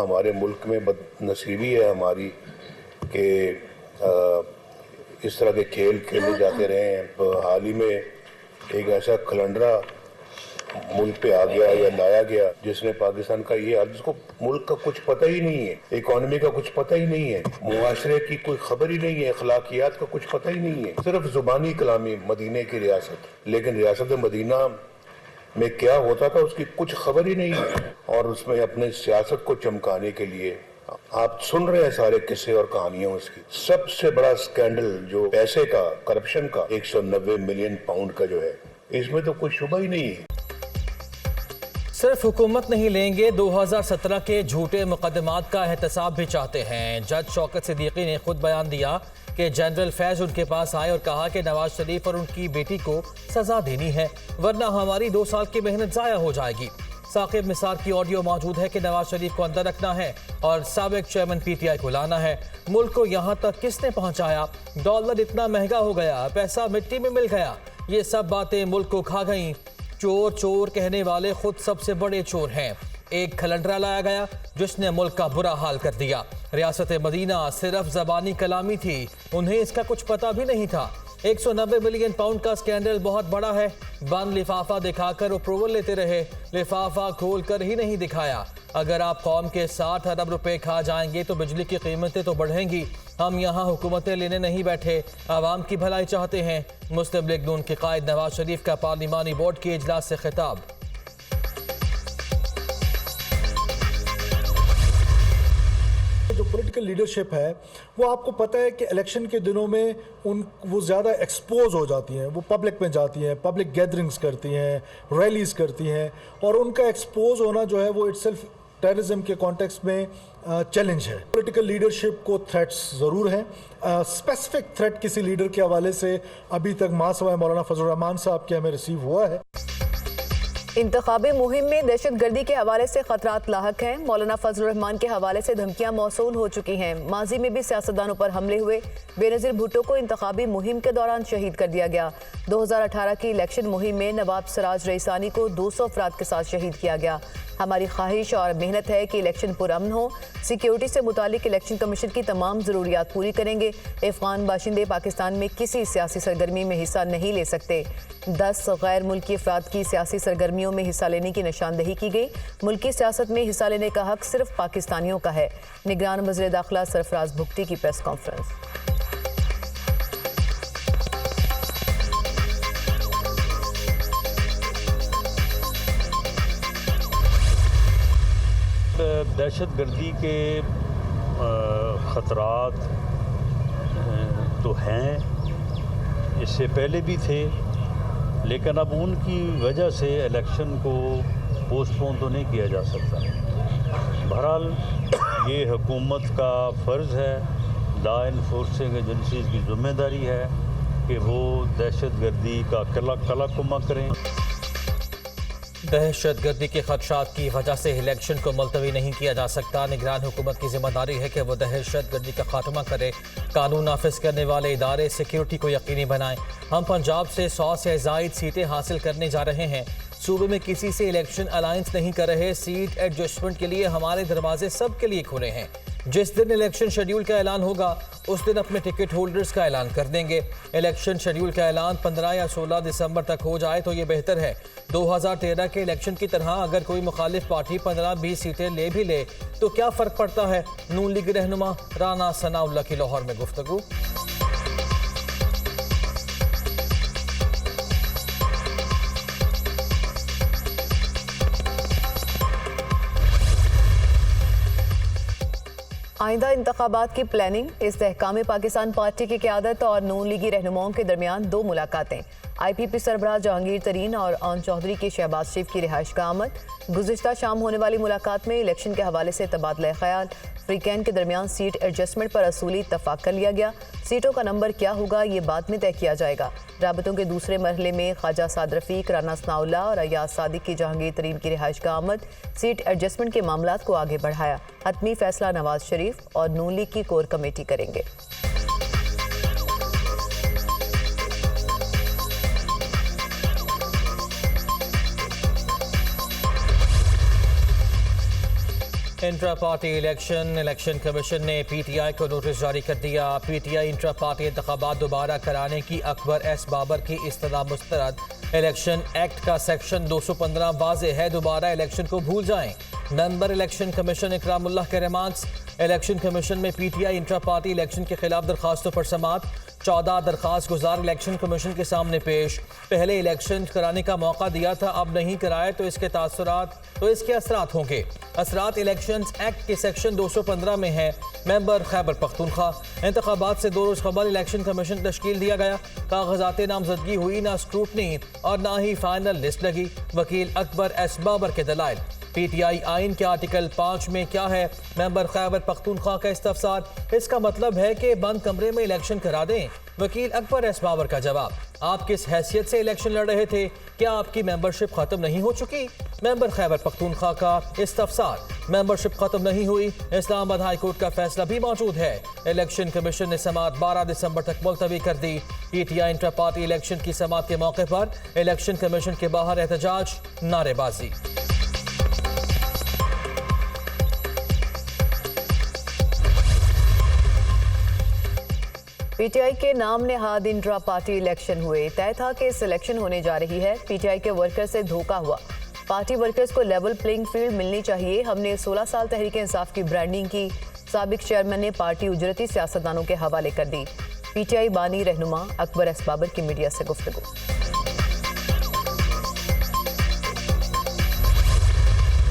हमारे मुल्क में बदनसीबी है हमारी कि इस तरह के खेल खेले जाते रहे हैं। तो हाल ही में एक ऐसा खलंडरा मुल्क पे आ गया या लाया गया जिसने पाकिस्तान का ये हाल, जिसको मुल्क का कुछ पता ही नहीं है, इकोनॉमी का कुछ पता ही नहीं है, मुआशरे की कोई खबर ही नहीं है, अखलाकियात का कुछ पता ही नहीं है, सिर्फ जुबानी कलामी मदीने की रियासत। लेकिन रियासत मदीना में क्या होता था उसकी कुछ खबर ही नहीं है। और उसमें अपने सियासत को चमकाने के लिए आप सुन रहे हैं सारे किस्से और कहानियां उसकी। सबसे बड़ा स्कैंडल जो पैसे का, करप्शन का 190 मिलियन पाउंड का जो है, इसमें तो कोई शुबा ही नहीं है। सिर्फ हुकूमत नहीं लेंगे, 2017 के झूठे मुकदमात का एहतसाब भी चाहते हैं। जज शौकत सिद्दीकी ने खुद बयान दिया कि जनरल फैज उनके पास आए और कहा कि नवाज शरीफ और उनकी बेटी को सजा देनी है, वरना हमारी 2 साल की मेहनत जाया हो जाएगी। साकिब निसार की ऑडियो मौजूद है कि नवाज शरीफ को अंदर रखना है और साबिक चेयरमैन PTI को लाना है। मुल्क को यहाँ तक किसने पहुँचाया? डॉलर इतना महंगा हो गया, पैसा मिट्टी में मिल गया, ये सब बातें मुल्क को खा गईं। चोर चोर कहने वाले खुद सबसे बड़े चोर हैं। एक खलंडरा लाया गया जिसने मुल्क का बुरा हाल कर दिया। रियासत मदीना सिर्फ ज़बानी कलामी थी, उन्हें इसका कुछ पता भी नहीं था। 190 मिलियन पाउंड का स्कैंडल बहुत बड़ा है। बंद लिफाफा दिखाकर अप्रूवल लेते रहे, लिफाफा खोल कर ही नहीं दिखाया। अगर आप कौम के 60 अरब रुपए खा जाएंगे तो बिजली की कीमतें तो बढ़ेंगी। हम यहाँ हुकूमतें लेने नहीं बैठे, आवाम की भलाई चाहते हैं। मुस्लिम लीग नून के कायद नवाज शरीफ का पार्लिमानी बोर्ड के इजलास से खिताब। जो पॉलिटिकल लीडरशिप है वो आपको पता है कि इलेक्शन के दिनों में वो ज़्यादा एक्सपोज हो जाती हैं, वो पब्लिक में जाती हैं, पब्लिक गैदरिंग्स करती हैं, रैलीज करती हैं, और उनका एक्सपोज होना जो है वो इटसेल्फ टेररिज्म के कॉन्टेक्स्ट में चैलेंज है। पॉलिटिकल लीडरशिप को थ्रेट्स ज़रूर हैं। स्पेसिफिक थ्रेट किसी लीडर के हवाले से अभी तक मासवा मौलाना फजल रहमान साहब के हमें रिसीव हुआ है। इंतखाबी मुहिम में दहशतगर्दी के हवाले से खतरात लाहक हैं। मौलाना फजल रहमान के हवाले से धमकियां मौसूल हो चुकी हैं। माजी में भी सियासतदानों पर हमले हुए। बेनज़ीर भुट्टो को इंतखाबी मुहिम के दौरान शहीद कर दिया गया। 2018 की इलेक्शन मुहिम में नवाब सिराज रईसानी को 200 अफराद के साथ शहीद किया गया। हमारी ख्वाहिश और मेहनत है कि इलेक्शन पुरअमन हो। सिक्योरिटी से मुतालिक इलेक्शन कमीशन की तमाम ज़रूरियात पूरी करेंगे। अफ़गान बाशिंदे पाकिस्तान में किसी सियासी सरगर्मी में हिस्सा नहीं ले सकते। 10 गैर मुल्की अफराद की सियासी सरगर्मियों में हिस्सा लेने की निशानदही की गई। मुल्की सियासत में हिस्सा लेने का हक सिर्फ पाकिस्तानियों का है। निगरान वज़ीर दाखिला सरफराज भुगटी की प्रेस कॉन्फ्रेंस। दहशतगर्दी के ख़तरात तो हैं, इससे पहले भी थे, लेकिन अब उनकी वजह से इलेक्शन को पोस्टपोन तो नहीं किया जा सकता। बहरहाल ये हुकूमत का फ़र्ज़ है, लॉ इन्फोर्सिंग एजेंसीज़ की ज़िम्मेदारी है कि वो दहशतगर्दी का कलाकुमा करें। दहशतगर्दी के खदशात की वजह से इलेक्शन को मुलतवी नहीं किया जा सकता। निगरान हुकूमत की जिम्मेदारी है कि वो दहशतगर्दी का खात्मा करे। कानून नाफिज करने वाले इदारे सिक्योरिटी को यकीनी बनाएं। हम पंजाब से 100 से ज़ायद सीटें हासिल करने जा रहे हैं। सूबे में किसी से इलेक्शन अलायंस नहीं कर रहे। सीट एडजस्टमेंट के लिए हमारे दरवाजे सबके लिए खुले हैं। जिस दिन इलेक्शन शेड्यूल का ऐलान होगा उस दिन अपने टिकट होल्डर्स का ऐलान कर देंगे। इलेक्शन शेड्यूल का ऐलान 15 या 16 दिसंबर तक हो जाए तो ये बेहतर है। 2013 के इलेक्शन की तरह अगर कोई मुखालिफ पार्टी 15-20 सीटें ले भी ले तो क्या फ़र्क पड़ता है। नून लीग रहनुमा राना सनाउल्लाह की लाहौर में गुफ्तगू। आइंदा इंतखाबात की प्लानिंग। इस्तेहकाम पाकिस्तान पार्टी की क़यादत और नून लीगी रहनुमाओं के दरमियान 2 मुलाकातें। IPP सरबराह जहांगीर तरीन और आन चौधरी की शहबाज शरीफ की रिहाइश का आमद। गुज़िश्ता शाम होने वाली मुलाकात में इलेक्शन के हवाले से तबादला ख्याल। फ्रीकैन के दरमियान सीट एडजस्टमेंट पर असूली इत्तफाक कर लिया गया। सीटों का नंबर क्या होगा ये बाद में तय किया जाएगा। राबतों के दूसरे मरहले में ख्वाजा साद रफ़ीक, राना सनाउल्लाह और अयाज सादिक की जहांगीर तरीन की रिहाइश का आमद। सीट एडजस्टमेंट के मामलात को आगे बढ़ाया। हतमी फैसला नवाज शरीफ और नून लीग की कोर कमेटी करेंगे। इंट्रा पार्टी इलेक्शन कमीशन ने पीटीआई को नोटिस जारी कर दिया। पीटीआई इंट्रा पार्टी इंतखाबात दोबारा कराने की अकबर एस बाबर की इस्तदा मुस्तरद। इलेक्शन एक्ट का सेक्शन 215 वाज़े है, दोबारा इलेक्शन को भूल जाएं। मेंबर इलेक्शन कमीशन इकरामुल्लाह के रिमार्क्स। इलेक्शन कमीशन में पीटीआई इंट्रा पार्टी इलेक्शन के खिलाफ दरखास्तों पर समाअत। 14 दरखास्त गुजार इलेक्शन कमीशन के सामने पेश। पहले इलेक्शन कराने का मौका दिया था, अब नहीं कराए तो इसके असरात होंगे। असरात इलेक्शन एक्ट के सेक्शन 215 में है। मेंबर खैबर पख्तूनख्वा। इंतखाबात से 2 रोज़ कबल इलेक्शन कमीशन तश्कील दिया गया। कागजात नामजदगी हुई, ना स्क्रूटनी और ना ही फाइनल लिस्ट लगी। वकील अकबर एस बाबर के दलाइल। पीटीआई आइन के आर्टिकल 5 में क्या है? मेंबर खैबर पख्तूनख्वा का इस्तफसार। इसका मतलब है कि बंद कमरे में इलेक्शन करा दें। वकील अकबर एस बाबर का जवाब। आप किस हैसियत से इलेक्शन लड़ रहे थे? क्या आपकी मेंबरशिप खत्म नहीं हो चुकी? मेंबर खैबर पख्तूनख्वा का इस्तफसार। मेंबरशिप खत्म नहीं हुई, इस्लामाबाद हाई कोर्ट का फैसला भी मौजूद है। इलेक्शन कमीशन ने समाअत 12 दिसंबर तक मुलतवी कर दी। पीटीआई इंट्रा पार्टी इलेक्शन की समाअत के मौके पर इलेक्शन कमीशन के बाहर एहतजाज, नारेबाजी। पीटीआई के नाम नेहाद इंट्रा पार्टी इलेक्शन हुए। तय था कि सिलेक्शन होने जा रही है। पीटीआई के वर्कर से धोखा हुआ। पार्टी वर्कर्स को लेवल प्लेइंग फील्ड मिलनी चाहिए। हमने 16 साल तहरीक इंसाफ की ब्रांडिंग की। साबिक चेयरमैन ने पार्टी उजरती सियासतदानों के हवाले कर दी। पीटीआई बानी रहनुमा अकबर एस बाबर की मीडिया से गुफ्तगू।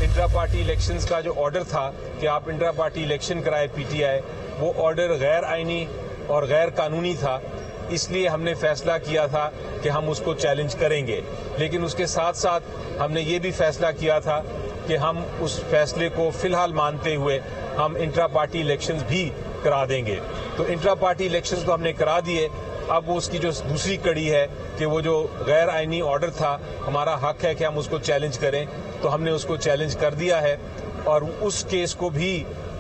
इंट्रा पार्टी इलेक्शंस का जो ऑर्डर था कि आप इंट्रा पार्टी इलेक्शन कराए पीटीआई, वो ऑर्डर गैर आइनी और गैर कानूनी था। इसलिए हमने फैसला किया था कि हम उसको चैलेंज करेंगे, लेकिन उसके साथ साथ हमने ये भी फैसला किया था कि हम उस फैसले को फिलहाल मानते हुए हम इंट्रा पार्टी इलेक्शंस भी करा देंगे। तो इंट्रा पार्टी इलेक्शंस तो हमने करा दिए। अब उसकी जो दूसरी कड़ी है कि वो जो गैर आइनी ऑर्डर था, हमारा हक है कि हम उसको चैलेंज करें, तो हमने उसको चैलेंज कर दिया है और उस केस को भी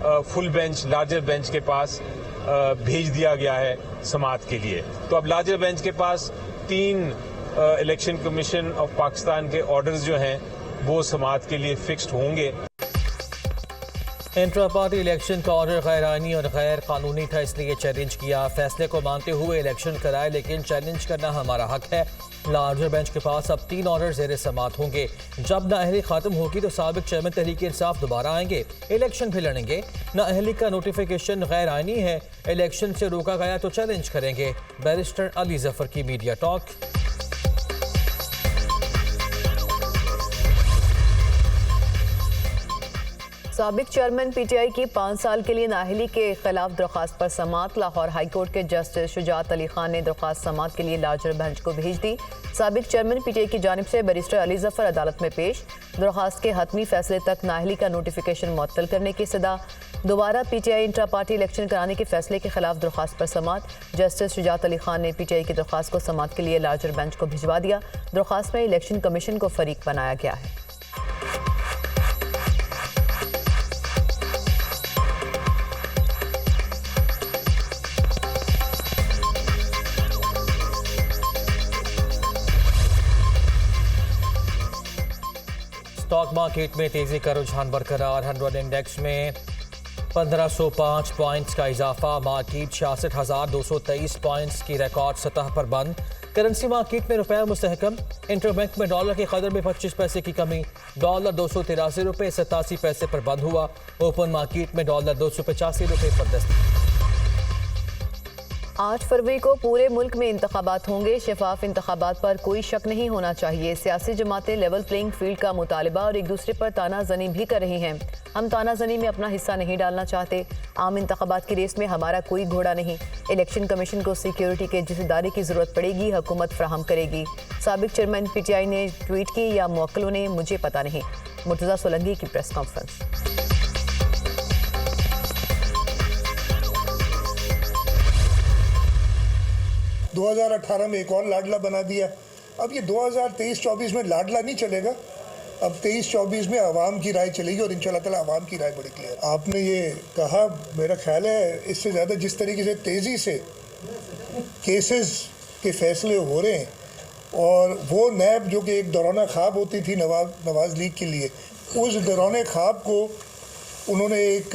फुल बेंच, लार्जर बेंच के पास भेज दिया गया है समाअत के लिए। तो अब लार्जर बेंच के पास 3 इलेक्शन कमीशन ऑफ पाकिस्तान के ऑर्डर्स जो हैं वो समाअत के लिए फिक्स्ड होंगे। इंट्रा पार्टी इलेक्शन का ऑर्डर गैर आइनी और गैर कानूनी था, इसलिए चैलेंज किया। फैसले को मानते हुए इलेक्शन कराए, लेकिन चैलेंज करना हमारा हक है। लार्जर बेंच के पास अब 3 ऑर्डर ज़ेर समाअत होंगे। जब नाअहली खत्म होगी तो साबिक चेयरमैन तहरीक इंसाफ दोबारा आएंगे, इलेक्शन भी लड़ेंगे। नाअहली का नोटिफिकेशन गैर आइनी है, इलेक्शन से रोका गया तो चैलेंज करेंगे। बैरिस्टर अली जफर की मीडिया टॉक। साबिक चेयरमैन पीटीआई की 5 साल के लिए नाअहली के खिलाफ दरख्वास्त पर समाअत। लाहौर हाई कोर्ट के जस्टिस शुजात अली खान ने दरख्वास्त समाअत के लिए लार्जर बेंच को भेज दी। साबिक चेयरमैन पीटीआई की जानिब से बैरिस्टर अली जफर अदालत में पेश। दरख्वास्त के हतमी फैसले तक नाअहली का नोटिफिकेशन मुअत्तल करने की सदा। दोबारा पीटीआई इंट्रा पार्टी इलेक्शन कराने के फैसले के खिलाफ दरख्वास्त पर समाअत। जस्टिस शुजात अली खान ने पीटीआई की दरख्वास्त को समाअत के लिए लार्जर बेंच को भिजवा दिया। दरख्वास्त में इलेक्शन कमीशन को फरीक बनाया गया है। स्टॉक मार्केट में तेजी का रुझान बरकरार। 100 इंडेक्स में 1505 पॉइंट्स का इजाफा। मार्केट 66,223 पॉइंट्स की रिकॉर्ड सतह पर बंद। करेंसी मार्केट में रुपया मुस्तहकम। इंटरबैंक में डॉलर के कदर में 25 पैसे की कमी। डॉलर 283 रुपये 87 पैसे पर बंद हुआ। ओपन मार्केट में डॉलर 285 रुपये पर दस्तक। 8 फरवरी को पूरे मुल्क में इंतखाबात होंगे। शफाफ इंतखाबात पर कोई शक नहीं होना चाहिए। सियासी जमातें लेवल प्लेइंग फील्ड का मुतालिबा और एक दूसरे पर तानाजनी भी कर रही हैं। हम तानाजनी में अपना हिस्सा नहीं डालना चाहते। आम इंतखाबात की रेस में हमारा कोई घोड़ा नहीं। इलेक्शन कमीशन को सिक्योरिटी के जिस इदारे की जरूरत पड़ेगी हुकूमत फराहम करेगी। साबिक चेयरमैन पीटीआई ने ट्वीट की या मुवक्किलों ने, मुझे पता नहीं। मुर्तज़ा सोलंकी की प्रेस कॉन्फ्रेंस। 2018 में एक और लाडला बना दिया। अब ये 2023-24 में लाडला नहीं चलेगा। अब 23-24 में आवाम की राय चलेगी और इंशाल्लाह ताला आवाम की राय बड़ी क्लियर। आपने ये कहा, मेरा ख्याल है इससे ज़्यादा जिस तरीके से तेज़ी से केसेस के फैसले हो रहे हैं और वो नैब जो कि एक दौराना ख्वाब होती थी नवाज लीग के लिए, उस दौरान ख्वाब को उन्होंने एक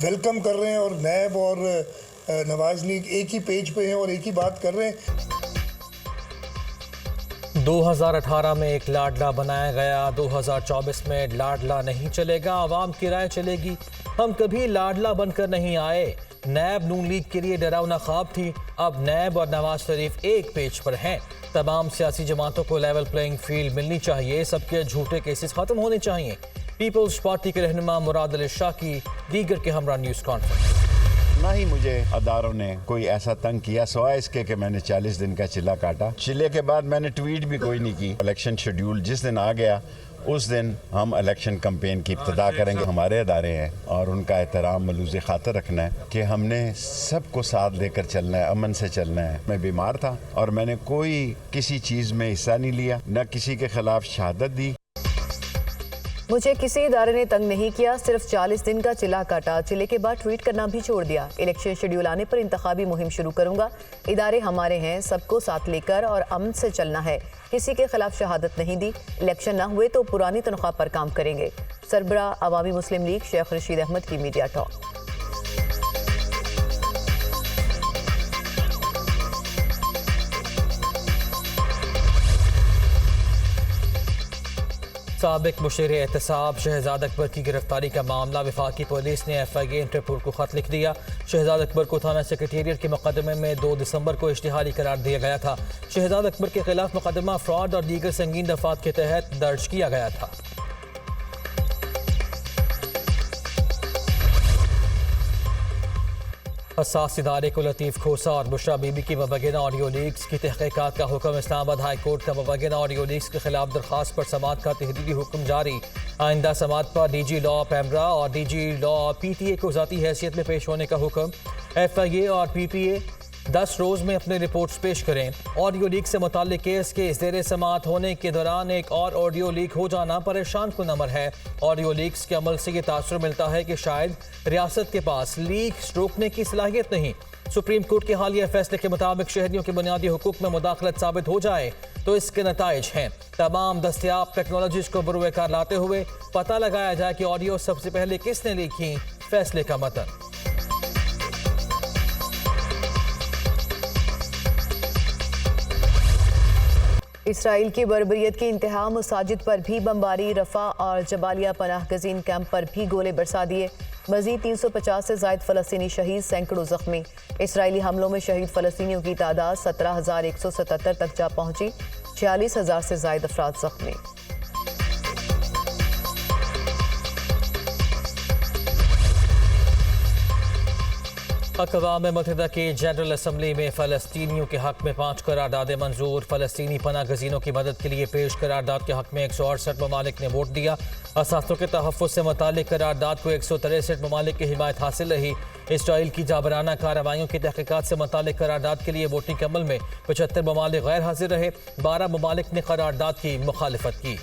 वेलकम कर रहे हैं और नैब और नवाज लीग एक ही पेज पे हैं और एक ही बात कर रहे हैं। 2018 में एक लाडला बनाया गया, 2024 में लाडला नहीं चलेगा, आवाम की राय चलेगी। हम कभी लाडला बनकर नहीं आए। नैब नून लीग के लिए डरावना ख्वाब थी, अब नैब और नवाज शरीफ एक पेज पर हैं। तमाम सियासी जमातों को लेवल प्लेइंग फील्ड मिलनी चाहिए, सबके झूठे केसेस खत्म होने चाहिए। पीपल्स पार्टी के रहनुमा मुराद अली शाह की दीगर के हमरा न्यूज़ कॉन्फ्रेंस। ना ही मुझे अदारों ने कोई ऐसा तंग किया सिवाय इसके कि मैंने 40 दिन का चिल्ला काटा। चिल्ले के बाद मैंने ट्वीट भी कोई नहीं की। इलेक्शन शेड्यूल जिस दिन आ गया उस दिन हम इलेक्शन कैंपेन की इब्तिदा करेंगे। हमारे अदारे हैं और उनका एहतराम मलूज़ खातर रखना है कि हमने सबको साथ लेकर चलना है, अमन से चलना है। मैं बीमार था और मैंने कोई किसी चीज़ में हिस्सा नहीं लिया, न किसी के खिलाफ शहादत दी। मुझे किसी इदारे ने तंग नहीं किया, सिर्फ 40 दिन का चिल्ला काटा। चिल्ले के बाद ट्वीट करना भी छोड़ दिया। इलेक्शन शेड्यूल आने पर इंतखाबी मुहिम शुरू करूंगा। इदारे हमारे हैं, सबको साथ लेकर और अमन से चलना है। किसी के खिलाफ शहादत नहीं दी। इलेक्शन ना हुए तो पुरानी तनख्वाह पर काम करेंगे। सरबरा अवामी मुस्लिम लीग शेख रशीद अहमद की मीडिया टॉक। साबिक मुशीर एहतसाब शहजाद अकबर की गिरफ्तारी का मामला, वफाकी पुलिस ने FIA इंटरपोल को खत लिख दिया। शहजाद अकबर को थाना सेक्रेटेरिएट के मुकदमे में 2 दिसंबर को इश्तिहारी करार दिया गया था। शहजाद अकबर के खिलाफ मुकदमा फ्रॉड और दीगर संगीन दफात के तहत दर्ज किया गया था। हसास इदारे को लतीफ़ खोसा और बुशरा बीबी की मुबैना ऑडियो लीक्स की तहकीकात का हुक्म। इस्लामाबाद हाई कोर्ट का मुबैना ऑडियो लीक्स के खिलाफ दरख्वास्त पर समाअत का तहरीरी हुक्म जारी। आइंदा समाअत पर DG लॉ पैमरा और DG लॉ PTA को ज़ाती हैसियत में पेश होने का हुक्म। FIA और PPA 10 रोज़ में अपने रिपोर्ट्स पेश करें। ऑडियो लीक से मुताल्लिक केस के ज़ेरे समाअत होने के दौरान एक और ऑडियो लीक हो जाना परेशान कुन अमर है। ऑडियो लीक्स के अमल से ये तासुर मिलता है कि शायद रियासत के पास लीक रोकने की सलाहियत नहीं। सुप्रीम कोर्ट के हालिया फैसले के मुताबिक शहरियों के बुनियादी हुकूक में मुदाखलत साबित हो जाए तो इसके नताइज हैं। तमाम दस्तयाब टेक्नोलॉजीज को बुरुएकार लाते हुए पता लगाया जाए कि ऑडियो सबसे पहले किसने लीक की। फैसले का मतन। इसराइल की बर्बरियत की इंतहा, मसाजिद पर भी बमबारी। रफा और जबालिया पनाह गजीन कैंप पर भी गोले बरसा दिए। मजीद 350 से जायद फ़लस्तीनी शहीद, सैकड़ों जख्मी। इसराइली हमलों में शहीद फ़लस्तीनियों की तादाद 17,177 तक जा पहुंची। 46,000 से जायद अफराद जख्मी। अक़वाम मुत्तहिदा की जनरल असम्बली में फ़लस्तीनियों के हक़ में 5 करारदादें मंजूर। फ़लस्तीनी पनाह गज़ीनों की मदद के लिए पेश करारदाद के हक़ में 168 ममालिक ने वोट दिया। असासों के तहफ़्फ़ुज़ से मुताल्लिक़ करारदाद को 163 ममालिक की हिमायत हासिल रही। इसराइल की जाबराना कार्रवाइयों की तहक़ीक़ात से मुताल्लिक़ करारदाद के लिए वोटिंग के अमल में 75 ममालिक गैर हाजिर रहे। 12 ममालिक ने करारदाद की मुखालिफत की।